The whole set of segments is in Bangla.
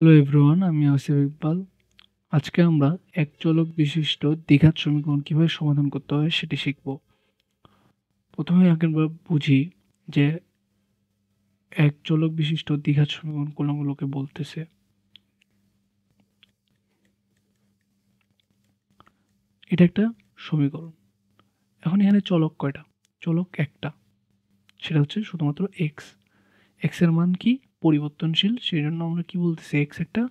হ্যালো এভরিওয়ান, আমি আসিফ ইকবাল। আজকে আমরা এক চলক বিশিষ্ট দ্বিঘাত সমীকরণ কিভাবে সমাধান করতে হয় সেটি শিখব। প্রথমে আমরা বুঝি যে এক চলক বিশিষ্ট দ্বিঘাত সমীকরণ কোনগুলোকে বলতেছে। এটা একটা সমীকরণ। এখন এখানে চলক কয়টা? চলক একটা, সেটা হচ্ছে শুধুমাত্র এক্স। এক্স এর মান কি? পরিবর্তনশীল, সেই জন্য আমরা কি বলতেছি, এক্স একটা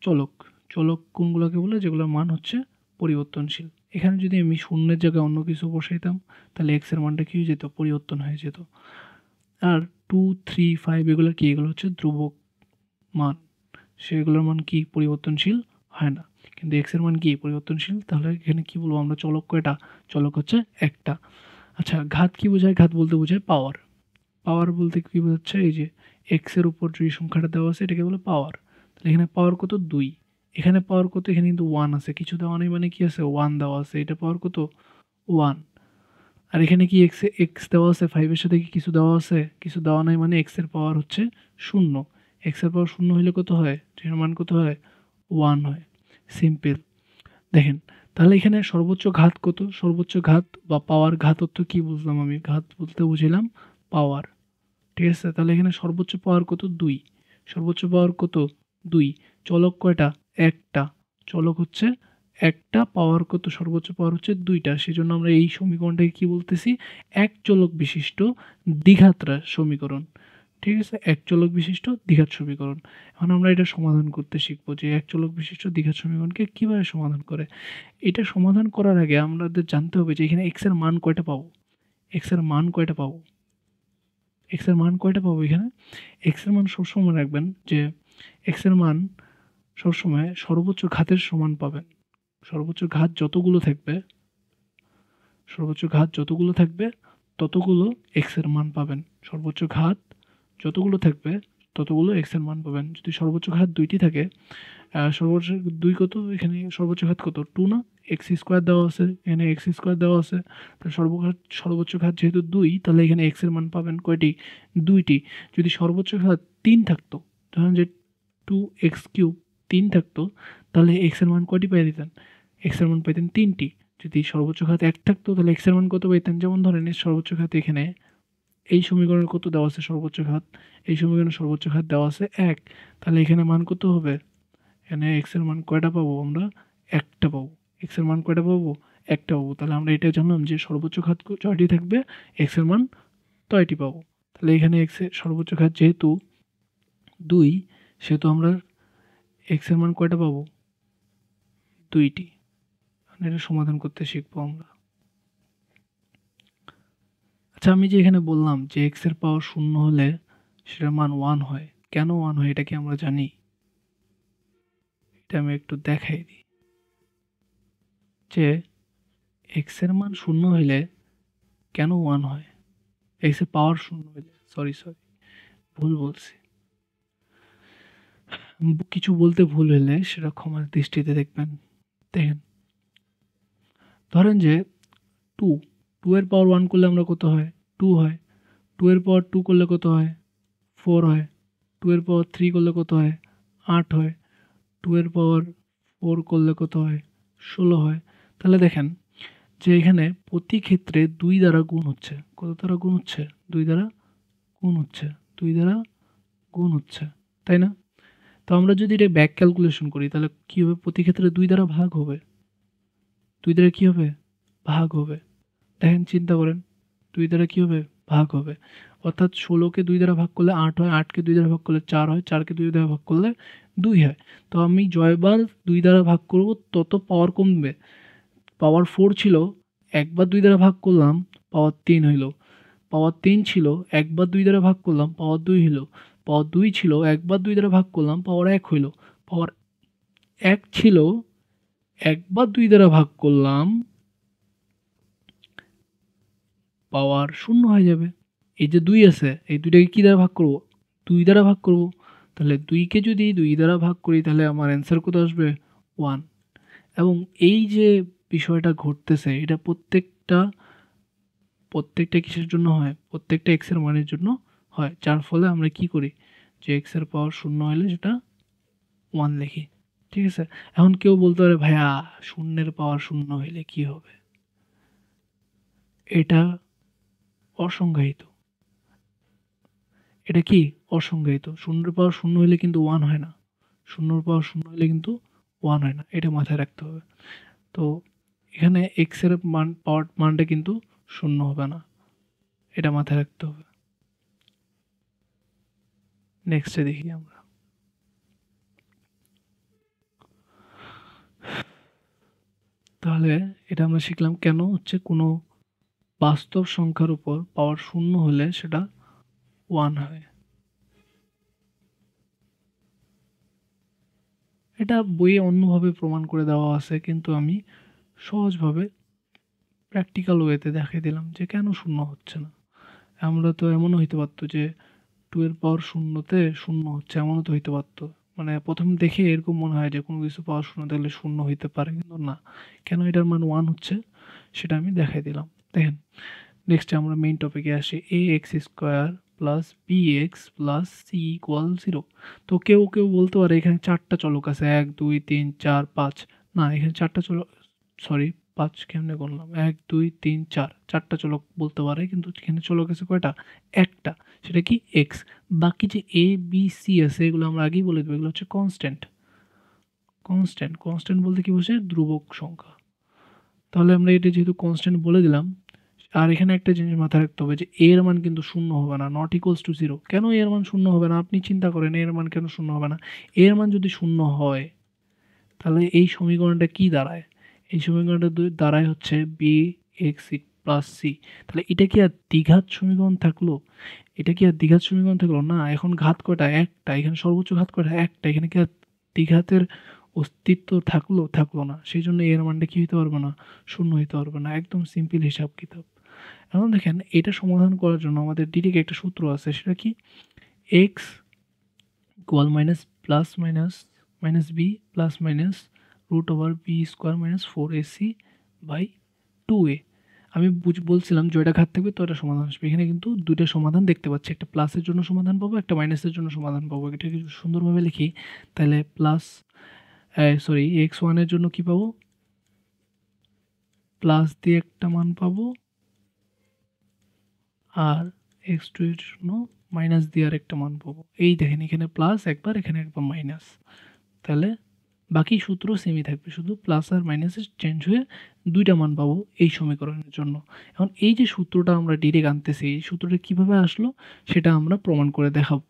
চলক। চলক কোনগুলোকে বলে? যেগুলোর মান হচ্ছে পরিবর্তনশীল। এখানে যদি আমি শূন্যের জায়গায় অন্য কিছু বসাইতাম তাহলে এক্স এর মানটা কি হয়ে যেত? পরিবর্তন হয়ে যেত। আর 2, 3, 5 এগুলো কি? এগুলো হচ্ছে ধ্রুবক মান, সেগুলোর মান কি? পরিবর্তনশীল হয় না। কিন্তু এক্স এর মান কি? পরিবর্তনশীল। তাহলে এখানে কি বলবো আমরা? চলক কয়টা? চলক হচ্ছে একটা। আচ্ছা, ঘাত কি বোঝায়? ঘাত বলতে বোঝায় পাওয়ার। পাওয়ার বলতে কি বোঝাচ্ছে? এই যে এক্স এর উপর যে সংখ্যাটা দেওয়া আছে এটাকে বলে পাওয়ার। তাহলে এখানে পাওয়ার কত? 2। এখানে পাওয়ার কত? এখানে কিন্তু 1 আছে, কিছু দেওয়া নেই মানে কি আছে? 1 দেওয়া আছে। এটা পাওয়ার কত? 1। আর এখানে কি এক্স দেওয়া আছে? 5 এর সাথে কি কিছু দেওয়া আছে? কিছু দেওয়া নাই মানে এক্স এর পাওয়ার হচ্ছে 0। এক্স এর পাওয়ার 0 হলে কত হয়? এর মান কত হয়? 1 হয়। সিম্পল। দেখেন, তাহলে এখানে সর্বোচ্চ ঘাত কত? সর্বোচ্চ ঘাত বা পাওয়ার, ঘাত অর্থ কি বুঝলাম আমি? ঘাত বলতে বুঝলাম পাওয়ার। ঠিক আছে? তাহলে এখানে সর্বোচ্চ পাওয়ার কত? 2। সর্বোচ্চ পাওয়ার কত? 2। চলক কয়টা? একটা। চলক হচ্ছে একটা, পাওয়ার কত? সর্বোচ্চ পাওয়ার হচ্ছে 2টা। সেজন্য আমরা এই সমীকরণটাকে কি বলতেছি? এক চলক বিশিষ্ট দ্বিঘাত সমীকরণ। ঠিক আছে? এক চলক বিশিষ্ট দ্বিঘাত সমীকরণ। এখন আমরা এটা সমাধান করতে শিখবো যে এক চলক বিশিষ্ট দ্বিঘাত সমীকরণকে কিভাবে সমাধান করে। এটা সমাধান করার আগে আমাদের জানতে হবে যে এখানে এক্স এর মান কয়টা পাবো? এক্স এর মান কয়টা পাবো? এক্স এর মান কয়টা পাবো এখানে? এক্স এর মান সবসময় রাখবেন যে এক্স এর মান সবসময় সর্বোচ্চ ঘাতের সমান পাবেন। সর্বোচ্চ ঘাত যতগুলো থাকবে, সর্বোচ্চ ঘাত যতগুলো থাকবে ততগুলো এক্স এর মান পাবেন। সর্বোচ্চ ঘাত যতগুলো থাকবে ততগুলো এক্স এর মান পাবেন। যদি সর্বোচ্চ ঘাত 2টি থাকে, সর্বোচ্চ 2 কত? এখানে সর্বোচ্চ ঘাত কত? 2 না? এক্স স্কোয়ার দেওয়া আছে, এখানে এক্স স্কোয়ার দেওয়া আছে। তাহলে সর্বোচ্চ ঘাত যেহেতু 2, তাহলে এখানে এক্স এর মান পাবেন কয়টি? 2টি। যদি সর্বোচ্চ ঘাত 3 থাকতো, ধরেন যে 2x³ 3 থাকতো, তাহলে এক্স এর মান কয়টি পেয়ে দিতেন? এক্স এর মান পেতেন 3টি। যদি সর্বোচ্চ ঘাত 1 থাকতো তাহলে এক্স এর মান কত পেতেন? যেমন ধরেন এর সর্বোচ্চ ঘাত এখানে এই সমীকরণে কত দেওয়া আছে সর্বোচ্চ ঘাত? এই সমীকরণে সর্বোচ্চ ঘাত দেওয়া আছে 1। তাহলে এখানে মান কত হবে? এখানে এক্স এর মান কয়টা পাবো আমরা? একটা পাবো। এক্স এর মান কয়টা পাবো? একটা পাবো। তাহলে আমরা এটা জানলাম যে সর্বোচ্চ ঘাত ছয়টি থাকবে, এক্স এর মান তয়টি পাবো। তাহলে এখানে এক্স এর সর্বোচ্চ ঘাত যেহেতু 2, সেহেতু আমরা এক্স এর মান কয়টা পাবো? 2টি। এটা সমাধান করতে শিখবো আমরা। আচ্ছা, আমি যে এখানে বললাম যে এক্স এর পাওয়ার 0 হলে সেটার মান 1 হয়। কেন 1 হয় এটা কি আমরা জানি? এটা আমি একটু দেখাই দিই যে এক্স এর মান 0 হইলে কেন 1 হয়? এক্স এর পাওয়ার 0 হইলে, সরি ভুল বলছি। কিছু বলতে ভুল হলে সেটা ক্ষমার দৃষ্টিতে দেখবেন। দেখেন, ধরেন যে 2, 2 এর পাওয়ার 1 করলে আমরা কত হয়? 2 হয়। 2 এর পাওয়ার 2 করলে কত হয়? 4 হয়। 2 এর পাওয়ার 3 করলে কত হয়? 8 হয়। 2 এর পাওয়ার 4 করলে কত হয়? 16 হয়। তাহলে দেখেন যে এখানে প্রতি ক্ষেত্রে 2 দ্বারা গুণ হচ্ছে। কত দ্বারা গুণ হচ্ছে? 2 দ্বারা গুণ হচ্ছে। 2 দ্বারা গুণ হচ্ছে। তাই না? তো আমরা যদি এটা ব্যাক ক্যালকুলেশন করি তাহলে কি হবে? প্রতি ক্ষেত্রে 2 দ্বারা ভাগ হবে। 2 দ্বারা কি হবে? ভাগ হবে। দেখেন, চিন্তা করেন। 2 দ্বারা কি হবে? ভাগ হবে। অর্থাৎ 16 কে 2 দ্বারা ভাগ করলে 8 হয়, 8 কে 2 দ্বারা ভাগ করলে 4 হয়, 4 কে 2 দ্বারা ভাগ করলে 2 হয়। তো আমি জয়বার 2 দ্বারা ভাগ করব তত পাওয়ার কমবে। পাওয়ার 4 ছিল, একবার 2 দ্বারা ভাগ করলাম, পাওয়ার 3 হইল। পাওয়ার 3 ছিল, একবার 2 দ্বারা ভাগ করলাম, পাওয়ার 2 হইল। পাওয়ার 2 ছিল, একবার 2 দ্বারা ভাগ করলাম, পাওয়ার 1 হইল। পাওয়ার 1 ছিল, একবার 2 দ্বারা ভাগ করলাম, পাওয়ার 0 হয়ে যাবে। এই যে 2 আছে, এই 2টাকে কি দ্বারা ভাগ করব? 2 দ্বারা ভাগ করব। তাহলে 2 কে যদি 2 দ্বারা ভাগ করি তাহলে আমার অ্যান্সার কত আসবে? 1। এবং এই যে বিষয়টা ঘটতেছে এটা প্রত্যেকটা কিসের জন্য হয়? প্রত্যেকটা এক্স এর মানের জন্য হয়। যার ফলে আমরা কি করি? যে এক্স এর পাওয়ার 0 হলে সেটা 1 লিখি। ঠিক আছে? এখন কেউ বলতে পারে ভাইয়া শূন্যের পাওয়ার শূন্য হইলে কি হবে? এটা অসংজ্ঞায়িত। এটা কি? অসংজ্ঞায়িত। শূন্যের পাওয়ার শূন্য হইলে কিন্তু 1 হয় না। শূন্যর পাওয়ার শূন্য হইলে কিন্তু 1 হয় না। এটা মাথায় রাখতে হবে। তো এখানে x এর পাওয়ার মানটা কিন্তু শূন্য হবে না। এটা মাথায় রাখতে হবে। নেক্সটে দেখি আমরা। তাহলে এটা আমরা শিখলাম কেন হচ্ছে কোনো বাস্তব সংখ্যার উপর পাওয়ার শূন্য হলে সেটা 1 হয়। এটা বইয়ে অন্যভাবে প্রমাণ করে দেওয়া আছে, কিন্তু আমি সহজভাবে প্র্যাকটিক্যাল ওয়েতে দেখিয়ে দিলাম যে কেন শূন্য হচ্ছে না। আমরা তো এমনও হইতে পারতো যে 2 এর পাওয়ার শূন্যতে শূন্য হচ্ছে, এমনও তো হইতে পারতো। মানে প্রথম দেখে এরকম মনে হয় যে কোনো কিছু পাওয়ার শূন্য থাকলে শূন্য হইতে পারে, কিন্তু না। কেন এটার মান 1 হচ্ছে সেটা আমি দেখাই দিলাম। দেখেন, নেক্সট আমরা মেইন টপিকে আসি। ax² plus bx plus c equal 0। তো কেউ কেউ বলতে পারে এখানে 4টা চলক আছে, 1 2 3 4 5। না, এখানে 4টা চলক, সরি 5 কেমনে করলাম, 1 2 3 4, 4টা চলক বলতে পারে, কিন্তু এখানে চলক আছে কয়টা? একটা। সেটা কি? x। বাকি যে a b c আছে এগুলো আমরা আগেই বলে দেবো, এগুলো হচ্ছে কনস্ট্যান্ট। কনস্ট্যান্ট বলতে কি বোঝায়? ধ্রুবক সংখ্যা। তাহলে আমরা এটা যেহেতু কনস্ট্যান্ট বলে দিলাম, আর এখানে একটা জিনিস মাথায় রাখতে হবে যে a এর মান কিন্তু শূন্য হবে না, নট ইকুয়ালস টু 0। কেন a এর মান শূন্য হবে না? আপনি চিন্তা করেন a এর মান কেন শূন্য হবে না? a এর মান যদি শূন্য হয় তাহলে এই সমীকরণটা কি দাঁড়ায়? এই সমীকরণটা দাঁড়ায় হচ্ছে bx প্লাস c। তাহলে এটা কি আর দ্বিঘাত সমীকরণ থাকলো? এটা কি আর দ্বিঘাত সমীকরণ থাকলো? না। এখন ঘাত কয়টা? একটা। এখানে সর্বোচ্চ ঘাত কয়টা? একটা। এখানে কি আর দ্বিঘাতের অস্তিত্ব থাকলো? থাকলো না। সেই জন্য এর মানটা কি হইতে পারবে না? শূন্য হইতে পারবে না। একদম সিম্পল হিসাব কিতাব। এখন দেখেন, এটা সমাধান করার জন্য আমাদের ডিরেক্ট একটা সূত্র আছে। সেটা কি? X equal minus plus minus minus b plus minus root over b square minus 4ac by 2a। আমি বলছিলাম জয়টা ঘাত থাকবে তো এটা সমাধান আসবে। এখানে কিন্তু দুইটা সমাধান দেখতে পাচ্ছি, একটা প্লাসের জন্য সমাধান পাবো, একটা মাইনাসের জন্য সমাধান পাবো। এটা কিছু সুন্দরভাবে লিখি। তাহলে প্লাস, সরি, x1 এর জন্য কি পাবো? প্লাস দিয়ে একটা মান পাবো, আর x2 এর জন্য মাইনাস দিয়ে আর একটা মান পাবো। এই দেখেন, এখানে প্লাস একবার, এখানে একবার মাইনাস। তাহলে বাকি সূত্র সেমই থাকবে, শুধু প্লাস আর মাইনাসে চেঞ্জ হয়ে দুইটা মান পাবো এই সমীকরণের জন্য। এখন এই যে সূত্রটা আমরা ডিরেক্ট আনতেছি, এই সূত্রটা কিভাবে আসলো সেটা আমরা প্রমাণ করে দেখাবো।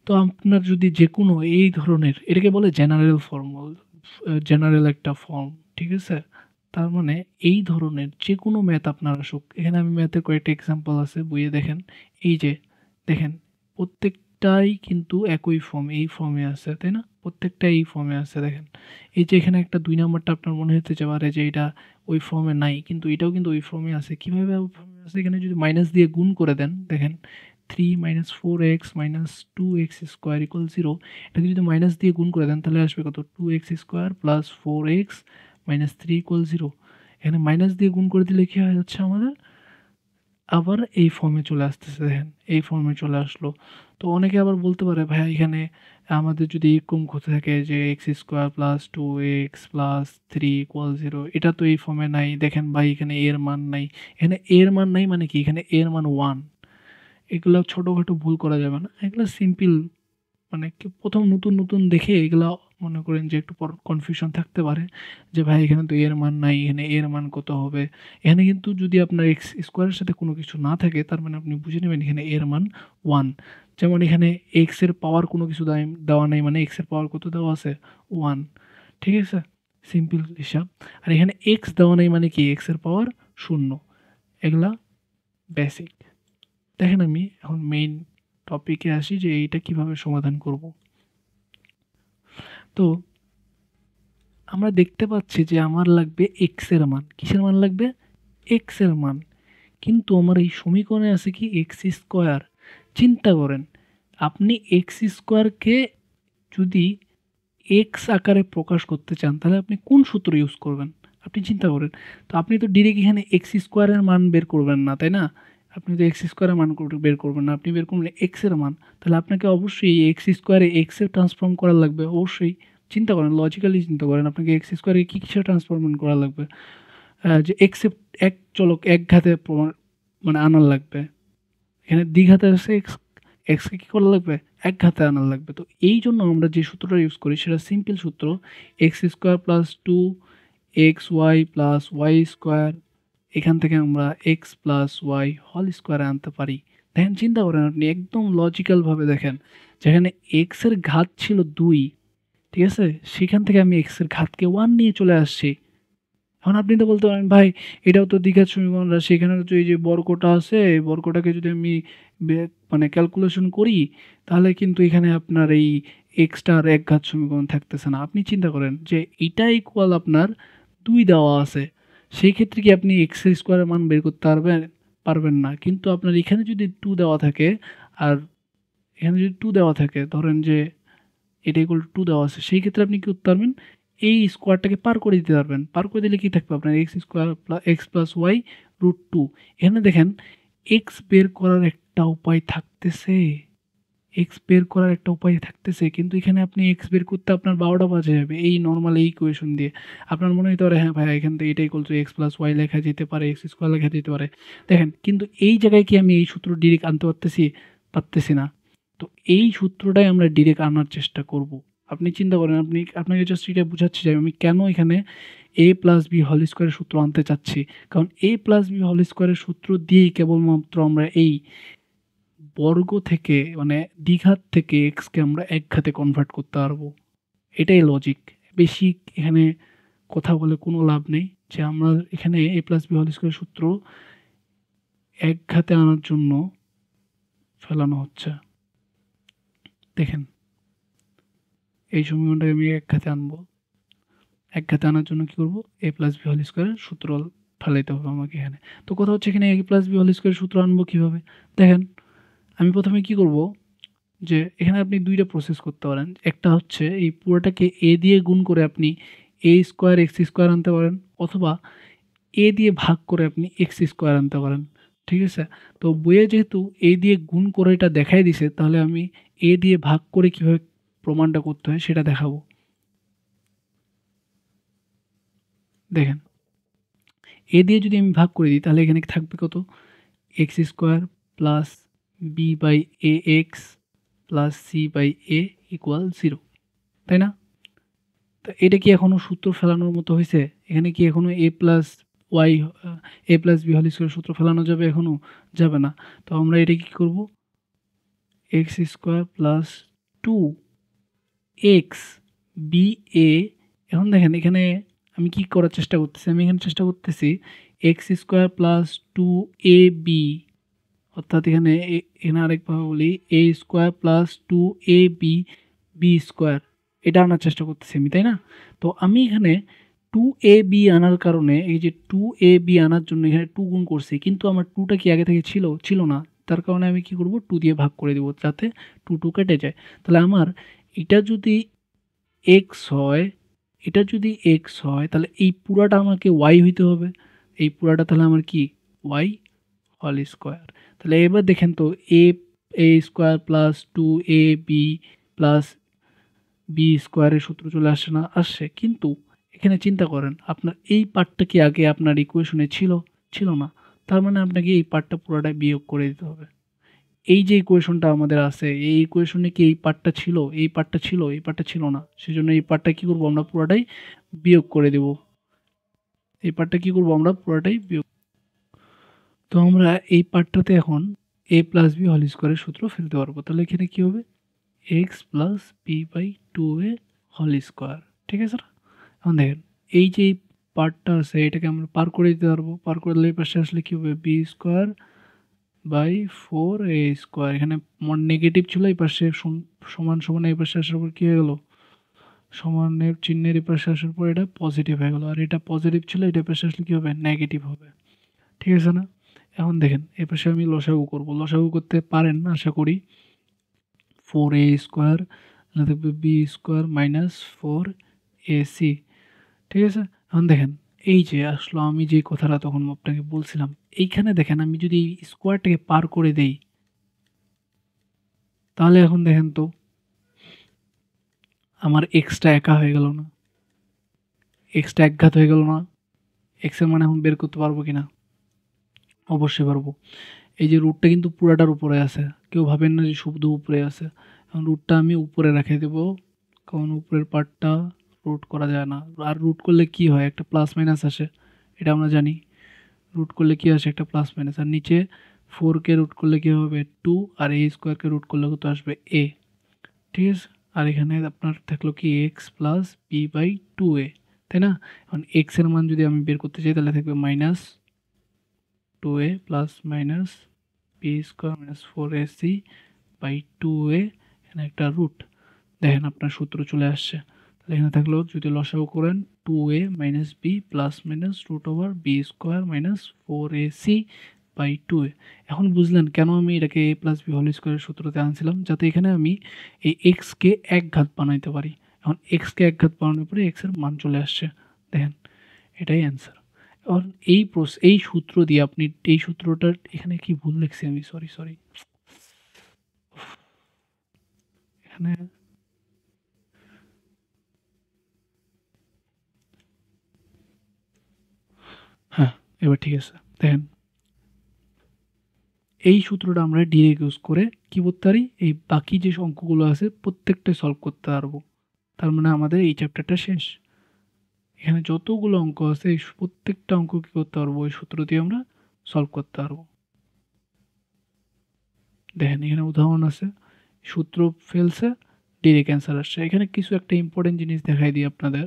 তো আপনার যদি যে কোনো এই ধরনের, এটাকে বলে জেনারেল ফর্মুল, জেনারেল একটা ফর্ম, ঠিক আছে? তার মানে এই ধরনের যে কোনো ম্যাথ আপনার আসুক, এখানে আমি ম্যাথের কয়েকটা এক্সাম্পল আছে বইয়ে দেখেন। এই যে দেখেন, প্রত্যেকটাই কিন্তু একই ফর্ম, এই ফর্মে আছে, তাই না? প্রত্যেকটা এই ফর্মে আছে। দেখেন, এই যে এখানে একটা 2 নাম্বারটা আপনার মনে হতে পারে যে এটা ওই ফর্মে নাই, কিন্তু এটাও কিন্তু ওই ফর্মে আছে। কিভাবে ওই ফর্মে আছে? এখানে যদি মাইনাস দিয়ে গুণ করে দেন, দেখেন 3 minus 4x minus 2x square equal 0। এটাকে যদি মাইনাস দিয়ে গুণ করে দেন তাহলে আসবে কত? 2x square plus 4x minus 3 equal 0। এখানে মাইনাস দিয়ে গুণ করে দিলে কি হয়ে যাচ্ছে আমাদের? আবার এই ফর্মে চলে আসতেছে। দেখেন, এই ফর্মে চলে আসলো। তো অনেকে আবার বলতে পারে ভাইয়া এখানে আমাদের যদি এরকম হতে থাকে যে x square plus 2x plus 3 equal 0, এটা তো এই ফর্মে নাই। দেখেন ভাই, এখানে এর মান নাই। এখানে এর মান নাই মানে কি? এখানে এর মান 1। এগুলো ছোটোখাটো ভুল করা যাবে না, এগুলো সিম্পল। মানে প্রথম নতুন নতুন দেখে এগুলা মনে করেন যে একটু কনফিউশন থাকতে পারে যে ভাই এখানে তো এর মান নাই, এখানে এর মান কত হবে? এখানে কিন্তু যদি আপনার এক্স স্কোয়ারের সাথে কোনো কিছু না থাকে তার মানে আপনি বুঝে নেবেন এখানে এর মান 1। যেমন এখানে এক্স এর পাওয়ার কোনো কিছু দেওয়া নেই, মানে এক্স এর পাওয়ার কত দেওয়া আছে? 1। ঠিক আছে? সিম্পল হিসাব। আর এখানে এক্স দেওয়া নেই মানে কি? এক্স এর পাওয়ার 0। এগুলা বেসিক। দেখেন, আমি এখন মেইন টপিকে আসি যে এইটা কিভাবে সমাধান করব। তো আমরা দেখতে পাচ্ছি যে আমার লাগবে এক্স এর মান। কিসের মান লাগবে? এক্স এর মান। কিন্তু আমার এই সমীকরণে আছে কি? X square. চিন্তা করেন, আপনি এক্স স্কোয়ারকে যদি এক্স আকারে প্রকাশ করতে চান তাহলে আপনি কোন সূত্র ইউজ করবেন? আপনি চিন্তা করেন। তো আপনি তো ডিরেক্ট এখানে এক্স স্কোয়ারের মান বের করবেন না, তাই না? আপনি তো এক্স স্কোয়ারের মান বের করবেন না, আপনি বের করবেন এক্সের মান। তাহলে আপনাকে অবশ্যই এক্স স্কোয়ারে এক্সে ট্রান্সফর্ম করা লাগবে অবশ্যই। চিন্তা করেন, লজিক্যালি চিন্তা করেন, আপনাকে এক্স স্কোয়ারে কী কিসে ট্রান্সফরমেশন করা লাগবে? যে এক্সে এক চলক এক ঘাতে মানে আনার লাগবে। এখানে দ্বিঘাতে আছে এক্স, এক্সকে কী করা লাগবে? এক ঘাতে আনার লাগবে। তো এই জন্য আমরা যে সূত্রটা ইউজ করি সেটা সিম্পল সূত্র, x square plus 2xy plus y square. এখান থেকে আমরা এক্স প্লাস ওয়াই হোল স্কোয়ারে আনতে পারি। দেখেন, চিন্তা করেন আপনি একদম লজিক্যালভাবে দেখেন, যেখানে এক্সের ঘাত ছিল 2, ঠিক আছে, সেখান থেকে আমি এক্সের ঘাতকে 1 নিয়ে চলে আসছি। এখন আপনি তো বলতে পারেন, ভাই এটাও তো দ্বিঘাত সমীকরণ রাশি, এখানে তো এই যে বর্গটা আছে, এই বর্গটাকে যদি আমি মানে ক্যালকুলেশন করি, তাহলে কিন্তু এখানে আপনার এই এক্সটা আর একঘাত সমীকরণ থাকতেছে না। আপনি চিন্তা করেন যে এটা ইকুয়াল আপনার 2 দেওয়া আছে, সেই ক্ষেত্রে কি আপনি এক্স স্কোয়ারের মান বের করতে পারবেন না। কিন্তু আপনার এখানে যদি 2 দেওয়া থাকে, আর এখানে যদি 2 দেওয়া থাকে, ধরেন যে এটা ইকুয়াল টু 2 দেওয়া আছে, সেই ক্ষেত্রে আপনি কি করতে পারবেন? এই স্কোয়ারটাকে পার করে দিতে পারবেন। পার করে দিলে কি থাকবে আপনার? X square plus x plus y root 2। এখানে দেখেন, এক্স বের করার একটা উপায় থাকতেছে, এক্স বের করার একটা উপায় থাকতেছে, কিন্তু এখানে আপনি এক্স বের করতে আপনার 12টা বাজে যাবে এই নর্মাল এই ইকুয়েশন দিয়ে। আপনার মনে হতে পারে, হ্যাঁ ভাই এখান থেকে এটা equal to x plus y লেখা যেতে পারে, এক্স স্কোয়ার লেখা যেতে পারে। দেখেন, কিন্তু এই জায়গায় কি আমি এই সূত্র ডিরেক্ট আনতে পারতেছি না। তো এই সূত্রটাই আমরা ডিরেক্ট আনার চেষ্টা করব। আপনি চিন্তা করেন, আপনাকে জাস্ট এটা বোঝাচ্ছি যে আমি কেন এখানে এ প্লাস বি হোল স্কোয়ারের সূত্র আনতে চাচ্ছি। কারণ এ প্লাস বি হোল স্কোয়ারের সূত্র দিয়েই কেবলমাত্র আমরা এই বর্গ থেকে মানে দ্বিঘাত থেকে এক্সকে আমরা এক ঘাতে কনভার্ট করতে পারবো। এটাই লজিক। বেশি এখানে কথা বলে কোনো লাভ নেই, যে আমরা এখানে এ প্লাস বি হোল স্কোয়ারের সূত্র এক ঘাতে আনার জন্য ফেলানো হচ্ছে। দেখেন, এই সমীকরণটাকে আমি এক ঘাতে আনবো, এক ঘাতে আনার জন্য কি করব? এ প্লাস বি হোল স্কোয়ারের সূত্র ফেলাইতে হবে আমাকে এখানে। তো কথা হচ্ছে, এখানে এ প্লাস বি হোল স্কোয়ারের সূত্র আনবো কীভাবে? দেখেন, আমি প্রথমে কি করব, যে এখানে আপনি 2টা প্রসেস করতে পারেন। একটা হচ্ছে এই পুরোটাকে এ দিয়ে গুণ করে আপনি এ স্কোয়ার এক্স স্কোয়ার আনতে পারেন, অথবা এ দিয়ে ভাগ করে আপনি এক্স স্কোয়ার আনতে পারেন। ঠিক আছে? তো বইয়ে যেহেতু এ দিয়ে গুণ করে এটা দেখাই দিছে, তাহলে আমি এ দিয়ে ভাগ করে কীভাবে প্রমাণটা করতে হয় সেটা দেখাবো। দেখেন, এ দিয়ে যদি আমি ভাগ করে দিই, তাহলে এখানে থাকবে কত? X square plus b by a x plus c by a equal 0, তাই না? তো এটা কি এখনও সূত্র ফেলানোর মতো হয়েছে? এখানে কি এখনও এ plus Y A plus B whole square সূত্র ফেলানো যাবে? এখনও যাবে না। তো আমরা এটা কি করব? X square plus 2x b a. এখন দেখেন, এখানে আমি কি করার চেষ্টা করতেছি? আমি এখানে চেষ্টা করতেছি এক্স স্কোয়ার প্লাস 2ab, অর্থাৎ এখানে এখানে আরেকভাবে বলি a square plus 2ab b square, এটা আনার চেষ্টা করতেছি আমি, তাই না? তো আমি এখানে 2ab আনার কারণে, এই যে 2ab আনার জন্য এখানে 2 গুণ করছি, কিন্তু আমার 2টা কি আগে থেকে ছিল না। তার কারণে আমি কি করব? 2 দিয়ে ভাগ করে দেবো, যাতে 2 কেটে যায়। তাহলে আমার এটা যদি x হয়, এটা যদি x হয়, তাহলে এই পুরাটা আমাকে y হইতে হবে। এই পুরাটা তাহলে আমার কি? y whole square. তাহলে এবার দেখেন তো, a square plus 2ab plus b স্কোয়ারের সূত্র চলে আসছে না? আসছে। কিন্তু এখানে চিন্তা করেন, আপনার এই পার্টটা কি আগে আপনার ইকুয়েশনে ছিল না। তার মানে আপনাকে এই পার্টটা পুরোটাই বিয়োগ করে দিতে হবে। এই যে ইকুয়েশনটা আমাদের আছে, এই ইকুয়েশনে কি এই পার্টটা ছিল? এই পার্টটা ছিল না। সেজন্য এই পার্টটা কি করব? আমরা পুরোটাই বিয়োগ করে দেব। এই পার্টটা কি করব? আমরা পুরোটাই বিয়োগ। তো আমরা এই পার্টটাতে এখন এ প্লাস বি হোল স্কোয়ারের সূত্র ফেলতে পারবো। তাহলে এখানে কি হবে? X plus b by 2a whole square. ঠিক আছে না? এখন দেখেন, এই যে পার্টটা আছে এটাকে আমরা পার করে দিতে পারবো। পার করে দিলে এই পাশে আসলে কী হবে? B square by 4a square. এখানে নেগেটিভ ছিল, এই পাশে সমান সমান এই পাশে আসার পর কী হয়ে গেল? সমানের চিহ্নের এই পাশে আসার পর এটা পজিটিভ হয়ে গেল। আর এটা পজিটিভ ছিল, এটা পাশে আসলে কী হবে? নেগেটিভ হবে। ঠিক আছে না? এখন দেখেন, এই পাশে আমি লসাগু করব। লসাগু করতে পারেন না আশা করি। 4a স্কোয়ার থাকবে বি স্কোয়ার মাইনাস 4ac। ঠিক আছে? এখন দেখেন, এই যে আসলো আমি যে কথাটা তখন আপনাকে বলছিলাম, এইখানে দেখেন আমি যদি স্কোয়ারটাকে পার করে দেই, তাহলে এখন দেখেন তো আমার এক্সটা একা হয়ে গেল না, এক্সটা একঘাত হয়ে গেল না? এক্সের মানে এখন বের করতে পারবো কিনা? অবশ্যই পারবো। এই যে রুটটা কিন্তু পুরাটার উপরে আছে, কেউ ভাবেন না যে শুধু উপরে আছে। এখন রুটটা আমি উপরে রেখে দেব, কারণ উপরের পার্টটা রুট করা যায় না। আর রুট করলে কি হয়, একটা প্লাস মাইনাস আসে, এটা আমরা জানি। রুট করলে কি আসে, একটা প্লাস মাইনাস। আর নিচে 4কে রুট করলে কি হবে 2, আর a স্কোয়ারকে রুট করলে কত আসবে a, ঠিক আছে। আর এখানে আপনার থাকলো কি x plus b by 2a, তাই না? এখন এক্স এর মান যদি আমি বের করতে চাই তাহলে থাকবে minus 2a plus minus b square minus 4ac by 2a, এখানে একটা রুট। দেখেন আপনার সূত্র চলে আসছে। তাহলে এখানে থাকলো যদি লসাগু করেন 2a minus b plus minus root over b square minus 4ac by 2a। এখন বুঝলেন কেন আমি এটাকে a প্লাস বি হোল স্কোয়ারের সূত্রতে আনছিলাম, যাতে এখানে আমি এই এক্সকে এক ঘাত বানাইতে পারি। এখন এক্সকে এক ঘাত বানানোর পরে এক্সের মান চলে আসছে, দেখেন এটাই অ্যান্সার। এখন এই সূত্র দিয়ে আপনি এই সূত্রটার এখানে কি ভুল লিখছি আমি, সরি এখানে হ্যাঁ, এবার ঠিক আছে। দেখেন এই সূত্রটা আমরা ডিরেক্ট ইউজ করে কি করতে পারি, এই বাকি যে অঙ্কগুলো আছে প্রত্যেকটা সলভ করতে পারবো। তার মানে আমাদের এই চ্যাপ্টারটা শেষ। এখানে যতগুলো অঙ্ক আছে এই প্রত্যেকটা অঙ্ক কি করতে পারবো, ওই সূত্র দিয়ে আমরা সলভ করতে পারবো। দেখেন এখানে উদাহরণ আছে, সূত্র ফেলছে, ডিরেক্ট অ্যান্সার আসছে। এখানে কিছু একটা ইম্পর্টেন্ট জিনিস দেখাই দিই আপনাদের।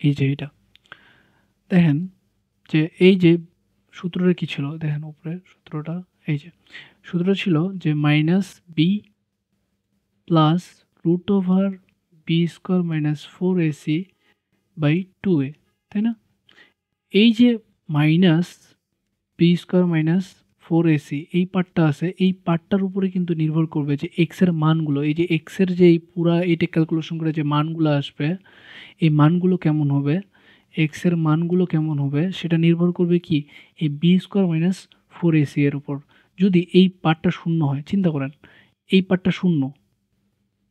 এই যে এটা দেখেন, যে এই যে সূত্রটা কি ছিল, দেখেন উপরে সূত্রটা, এই যে সূত্রটা ছিল যে minus b plus root over b square minus 4ac by 2a, তাই না? এই যে minus b square minus 4ac এই পার্টটা আছে, এই পার্টটার উপরে কিন্তু নির্ভর করবে যে এক্সের মানগুলো, এই যে এক্সের যে এই পুরা এটা ক্যালকুলেশন করে যে মানগুলো আসবে, এই মানগুলো কেমন হবে, এক্সের মানগুলো কেমন হবে সেটা নির্ভর করবে কি এই বি স্কোয়ার মাইনাস 4ac এর উপর। যদি এই পার্টটা শূন্য হয়, চিন্তা করেন এই পার্টটা শূন্য,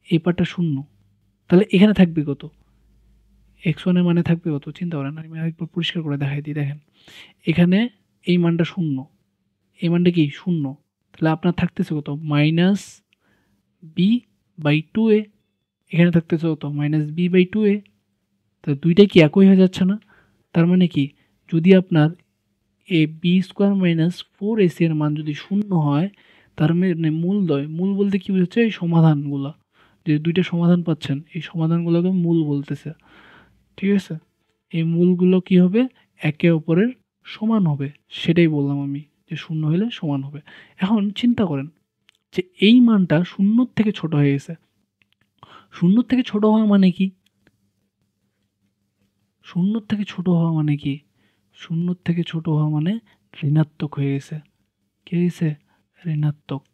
এই পার্টটা শূন্য, তাহলে এখানে থাকবে কত, এক্স ওয়ানের মানে থাকবে কত, চিন্তা করেন। আমি আরেকবার পরিষ্কার করে দেখাই দিই। দেখেন এখানে এই মানটা শূন্য, এই মানটা কি শূন্য, তাহলে আপনার থাকতেছে কত মাইনাস বি বাই 2a, এখানে থাকতেছে কত মাইনাস বি বাই 2a। তো দুইটাই কি একই হয়ে যাচ্ছে না? তার মানে কি যদি আপনার A B square minus 4ac এর মান যদি শূন্য হয়, তার মানে মূলদ্বয়, মূল বলতে কি বোঝাচ্ছে, এই সমাধানগুলো যে দুইটা সমাধান পাচ্ছেন এই সমাধানগুলোকে মূল বলতেছে, ঠিক আছে। এই মূলগুলো কি হবে, একে অপরের সমান হবে, সেটাই বললাম আমি যে শূন্য হলে সমান হবে। এখন চিন্তা করেন যে এই মানটা শূন্যর থেকে ছোট হয়ে গেছে। শূন্যর থেকে ছোট হওয়া মানে কি, শূন্যর থেকে ছোট হওয়া মানে কি, শূন্যর থেকে ছোট হওয়া মানে ঋণাত্মক হয়ে গেছে। কি হয়েছে, ঋণাত্মক,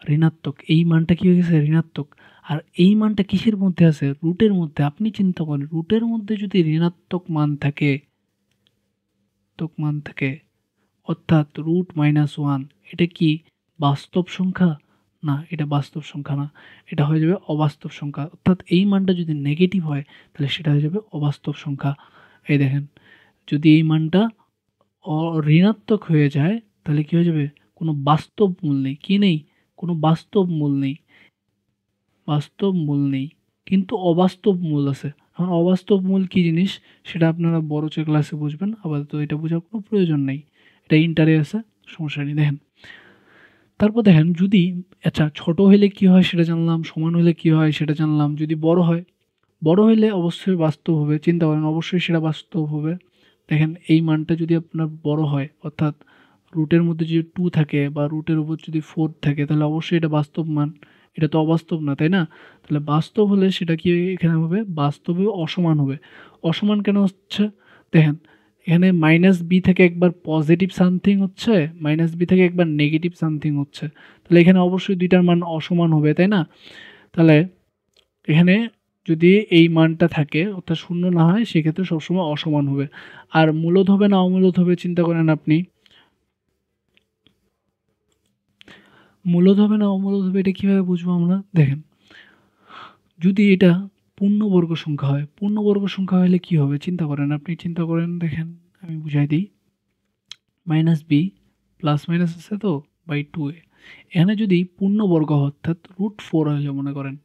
ঋণাত্মক, এই মানটা কি হয়ে গেছে ঋণাত্মক। আর এই মানটা কিসের মধ্যে আছে, রুটের মধ্যে। আপনি চিন্তা করেন রুটের মধ্যে যদি ঋণাত্মক মান থাকে, অর্থাৎ রুট মাইনাস ওয়ান, এটা কি বাস্তব সংখ্যা? না, এটা বাস্তব সংখ্যা না, এটা হয়ে যাবে অবাস্তব সংখ্যা। অর্থাৎ এই মানটা যদি নেগেটিভ হয় তাহলে সেটা হয়ে যাবে অবাস্তব সংখ্যা। এই দেখেন যদি এই মানটা ঋণাত্মক হয়ে যায় তাহলে কি হয়ে যাবে, কোনো বাস্তব মূল নেই, কি নেই, কোনো বাস্তব মূল নেই, বাস্তব মূল নেই, কিন্তু অবাস্তব মূল আছে। এখন অবাস্তব মূল কি জিনিস সেটা আপনারা বড় ক্লাসে বুঝবেন, আপাতত এটা বোঝার কোনো প্রয়োজন নেই, এটা ইন্টারে আছে, সমস্যা নেই। দেখেন তারপর দেখেন যদি, আচ্ছা ছোট হলে কি হয় সেটা জানলাম, সমান হলে কি হয় সেটা জানলাম, যদি বড় হয়, বড় হলে অবশ্যই বাস্তব হবে, চিন্তা করেন অবশ্যই সেটা বাস্তব হবে। দেখেন এই মানটা যদি আপনার বড় হয়, অর্থাৎ রুটের মধ্যে যদি 2 থাকে বা রুটের উপর যদি 4 থাকে তাহলে অবশ্যই এটা বাস্তব মান, এটা তো অবাস্তব না, তাই না? তাহলে বাস্তব হলে সেটা কি এখানে হবে, বাস্তবে অসমান হবে। অসমান কেন হচ্ছে, দেখেন এখানে মাইনাস বি থেকে একবার পজিটিভ সামথিং হচ্ছে, মাইনাস বি থেকে একবার নেগেটিভ সামথিং হচ্ছে, তাহলে এখানে অবশ্যই দুইটার মান অসমান হবে, তাই না? তাহলে এখানে যদি এই মানটা থাকে অর্থাৎ শূন্য না হয় সেক্ষেত্রে সবসময় অসমান হবে। আর মূলদ হবে না অমূলদ হবে চিন্তা করেন আপনি। মূলদ হবে না অমূলদ হবে এটা কিভাবে বুঝবো আমরা? দেখেন, যদি এটা পূর্ণবর্গ সংখ্যা হয়, পূর্ণবর্গ সংখ্যা হলে কি হবে চিন্তা করেন, আপনি চিন্তা করেন, দেখেন আমি বুঝাই দিই। মাইনাস বি প্লাস মাইনাস আছে তো বাই 2a, এখানে যদি পূর্ণবর্গ হয় অর্থাৎ √4 হলে মনে করেন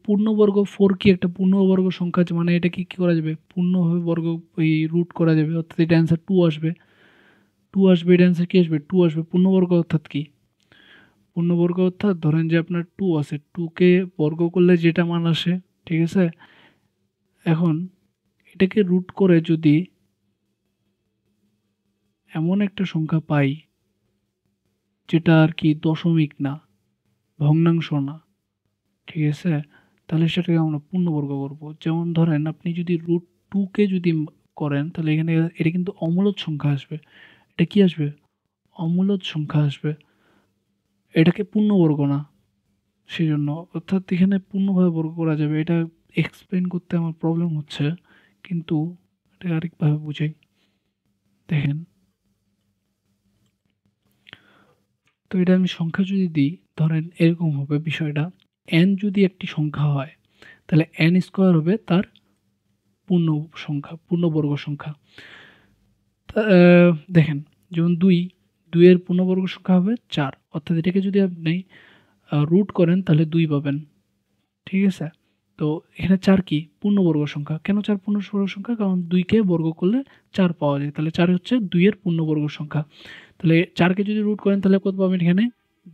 পূর্ণবর্গ 4 কি একটা পূর্ণবর্গ সংখ্যা আছে, মানে এটা কি করা যাবে পূর্ণভাবে বর্গ ওই রুট করা যাবে, অর্থাৎ এটা অ্যান্সার 2 আসবে। 2 আসবে, এটা অ্যান্সার কি আসবে 2 আসবে। পূর্ণবর্গ অর্থাৎ কি? পূর্ণবর্গ অর্থাৎ ধরেন যে আপনার 2 আছে, 2 কে বর্গ করলে যেটা মান আসে, ঠিক আছে। এখন এটাকে রুট করে যদি এমন একটা সংখ্যা পাই যেটা আর কি দশমিক না, ভগ্নাংশ না, ঠিক আছে, তাহলে সেটাকে আমরা পূর্ণবর্গ করব। যেমন ধরেন আপনি যদি √2 কে যদি করেন তাহলে এখানে এটা কিন্তু অমূলদ সংখ্যা আসবে। এটা কি আসবে? অমূলদ সংখ্যা আসবে। এটাকে পূর্ণবর্গ না, সেই জন্য অর্থাৎ এখানে পূর্ণভাবে বর্গ করা যাবে। এটা এক্সপ্লেন করতে আমার প্রবলেম হচ্ছে, কিন্তু এটাকে আরেকভাবে বুঝাই। দেখেন, তো এটা আমি সংখ্যা যদি দিই, ধরেন এরকম হবে বিষয়টা, n যদি একটি সংখ্যা হয় তাহলে n স্কোয়ার হবে তার পূর্ণ সংখ্যা, পূর্ণবর্গ সংখ্যা। দেখেন, যেমন 2 এর পূর্ণবর্গ সংখ্যা হবে 4, অর্থাৎ এটাকে যদি আপনি রুট করেন তাহলে 2 পাবেন, ঠিক আছে। তো এখানে 4 কি পূর্ণবর্গ সংখ্যা। কেন 4 পূর্ণবর্গ সংখ্যা? কারণ 2 কে বর্গ করলে 4 পাওয়া যায়, তাহলে 4 হচ্ছে 2 এর পূর্ণবর্গ সংখ্যা। তাহলে 4 কে যদি রুট করেন তাহলে কত পাবেন? এখানে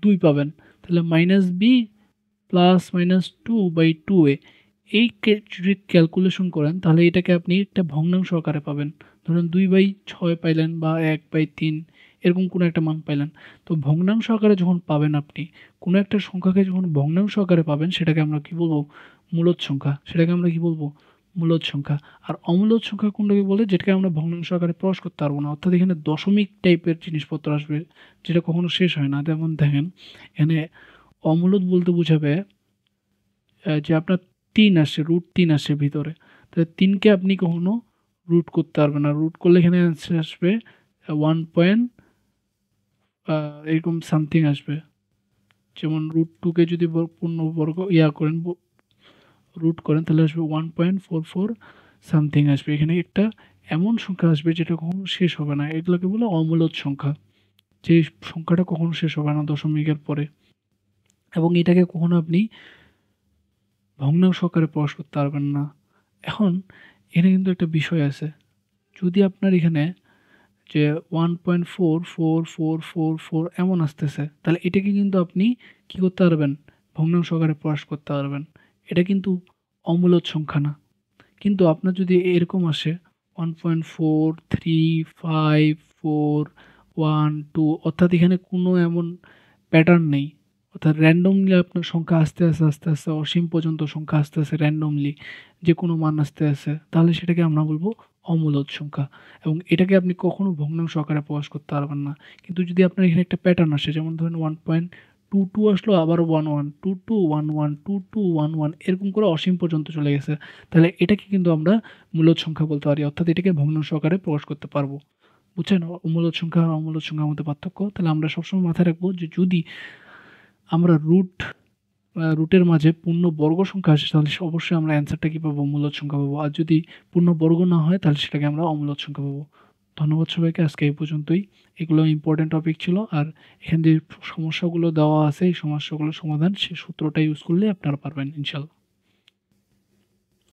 2 পাবেন। তাহলে minus b plus minus 2/2a, এই যদি ক্যালকুলেশন করেন তাহলে এটাকে আপনি একটা ভগ্নাংশ আকারে পাবেন। ধরুন 2/6 পাইলেন বা 1/3 এরকম কোনো একটা মান পাইলেন। তো ভগ্নাংশ আকারে যখন পাবেন আপনি কোনো একটা সংখ্যাকে যখন ভগ্নাংশ আকারে পাবেন সেটাকে আমরা কি বলবো? মূলদ সংখ্যা। সেটাকে আমরা কি বলবো? মূলদ সংখ্যা। আর অমূলদ সংখ্যা কোনটাকে বলে? যেটাকে আমরা ভগ্নাংশ আকারে প্রকাশ করতে পারবো না, অর্থাৎ এখানে দশমিক টাইপের জিনিসপত্র আসবে যেটা কখনো শেষ হয় না। যেমন দেখেন, এখানে অমূলদ বলতে বোঝাবে যে আপনার 3 আসে, √3 আসে ভিতরে। তাহলে 3 কে আপনি কখনো রুট করতে পারবেন না। রুট করলে এখানে অ্যান্সার আসবে 1 পয়েন্ট এরকম সামথিং আসবে। যেমন √2 কে যদি পূর্ণবর্গ করেন, রুট করেন তাহলে আসবে 1.44 সামথিং আসবে। এখানে একটা এমন সংখ্যা আসবে যেটা কখনো শেষ হবে না। এগুলোকে বলে অমূলদ সংখ্যা। যে সংখ্যাটা কখনো শেষ হবে না দশমিকের পরে, এবং এটাকে কখনো আপনি ভগ্নাংশ আকারে প্রকাশ করতে পারবেন না। এখন এখানে কিন্তু একটা বিষয় আছে, যদি আপনার এখানে যে 1.444444 এমন আসতেছে, তাহলে এটাকে কিন্তু আপনি কি করতে পারবেন? ভগ্নাংশ আকারে প্রকাশ করতে পারবেন। এটা কিন্তু অমূলদ সংখ্যা না। কিন্তু আপনার যদি এরকম আসে 1.435541 2, অর্থাৎ এখানে কোনো এমন প্যাটার্ন নেই, অর্থাৎ র্যান্ডমলি আপনার সংখ্যা আস্তে আস্তে আস্তে আস্তে অসীম পর্যন্ত সংখ্যা আস্তে আস্তে র্যান্ডমলি যে কোনো মান আসতে আসে, তাহলে সেটাকে আমরা বলবো অমূলদ সংখ্যা। এবং এটাকে আপনি কখনো ভগ্নাংশ আকারে প্রকাশ করতে পারবেন না। কিন্তু যদি আপনার এখানে একটা প্যাটার্ন আসে, যেমন ধরেন 1.22 আসলো, আবার 11 22 11 22 11 এরকম করে অসীম পর্যন্ত চলে গেছে, তাহলে এটাকে কিন্তু আমরা মূলদ সংখ্যা বলতে পারি, অর্থাৎ এটাকে ভগ্নাংশ আকারে প্রকাশ করতে পারবো। বুঝছেন মূলদ সংখ্যা আর অমূলদ সংখ্যার মধ্যে পার্থক্য? তাহলে আমরা সবসময় মাথায় রাখবো যে যদি আমরা রুটের মাঝে পূর্ণ বর্গ সংখ্যা আসে তাহলে অবশ্যই আমরা অ্যান্সারটা কী পাবো? মূলদ সংখ্যা পাবো। আর যদি পূর্ণ বর্গ না হয় তাহলে সেটাকে আমরা অমূলদ সংখ্যা পাবো। ধন্যবাদ সবাইকে, আজকে এই পর্যন্তই। এগুলো ইম্পর্টেন্ট টপিক ছিল, আর এখানে যে সমস্যাগুলো দেওয়া আছে এই সমস্যাগুলোর সমাধান সে সূত্রটা ইউজ করলে আপনারা পারবেন ইনশাল্লাহ।